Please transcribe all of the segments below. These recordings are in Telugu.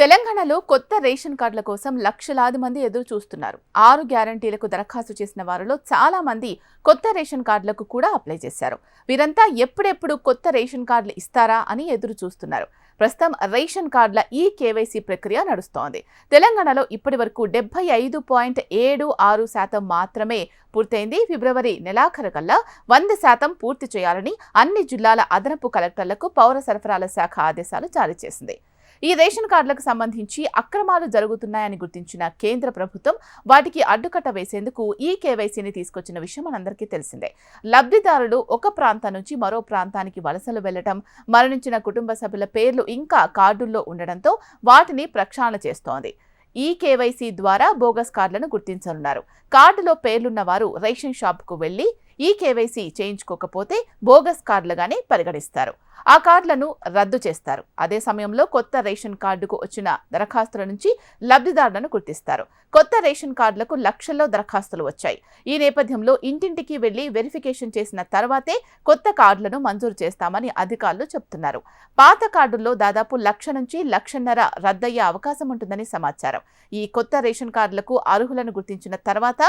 తెలంగాణలో కొత్త రేషన్ కార్డుల కోసం లక్షలాది మంది ఎదురు చూస్తున్నారు. 6 గ్యారంటీలకు దరఖాస్తు చేసిన వారిలో చాలా మంది కొత్త రేషన్ కార్డులకు కూడా అప్లై చేశారు. వీరంతా ఎప్పుడెప్పుడు కొత్త రేషన్ కార్డులు ఇస్తారా అని ఎదురు చూస్తున్నారు. ప్రస్తుతం రేషన్ కార్డుల కేవైసీ ప్రక్రియ నడుస్తోంది. తెలంగాణలో ఇప్పటివరకు 75.76% మాత్రమే పూర్తయింది. ఫిబ్రవరి నెలాఖరు కల్లా 100% పూర్తి చేయాలని అన్ని జిల్లాల అదనపు కలెక్టర్లకు పౌర సరఫరాల శాఖ ఆదేశాలు జారీ చేసింది. ఈ రేషన్ కార్డులకు సంబంధించి అక్రమాలు జరుగుతున్నాయని గుర్తించిన కేంద్ర ప్రభుత్వం వాటికి అడ్డుకట్ట వేసేందుకు కేవైసీని తీసుకొచ్చిన విషయం మనందరికీ తెలిసిందే. లబ్ధిదారులు ఒక ప్రాంతం నుంచి మరో ప్రాంతానికి వలసలు వెళ్లడం, మరణించిన కుటుంబ సభ్యుల పేర్లు ఇంకా కార్డుల్లో ఉండడంతో వాటిని ప్రక్షాళన చేస్తోంది. కేవైసీ ద్వారా బోగస్ కార్డులను గుర్తించనున్నారు. కార్డులో పేర్లున్న వారు రేషన్ షాప్కు వెళ్లి కేవైసీ చేయించుకోకపోతే బోగస్ కార్డులుగానే పరిగణిస్తారు. ఆ కార్డులను రద్దు చేస్తారు. అదే సమయంలో కొత్త రేషన్ కార్డుకు వచ్చిన దరఖాస్తుల నుంచి లబ్ధిదారులను గుర్తిస్తారు. కొత్త రేషన్ కార్డులకు లక్షల్లో దరఖాస్తులు వచ్చాయి. ఈ నేపథ్యంలో ఇంటింటికి వెళ్లి వెరిఫికేషన్ చేసిన తర్వాతే కొత్త కార్డులను మంజూరు చేస్తామని అధికారులు చెబుతున్నారు. పాత కార్డుల్లో దాదాపు 1,00,000 నుంచి 1,50,000 రద్దయ్యే అవకాశం ఉంటుందని సమాచారం. ఈ కొత్త రేషన్ కార్డులకు అర్హులను గుర్తించిన తర్వాత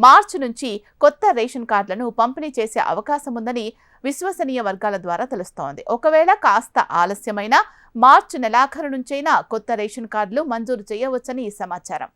మార్చి నుంచి కొత్త రేషన్ కార్డులను పంపిణీ చేసే అవకాశం ఉందని విశ్వసనీయ వర్గాల ద్వారా తెలుస్తోంది. ఒకవేళ కాస్త ఆలస్యమైనా మార్చి నెలాఖరు నుంచైనా కొత్త రేషన్ కార్డులు మంజూరు చేయవచ్చని ఈ సమాచారం.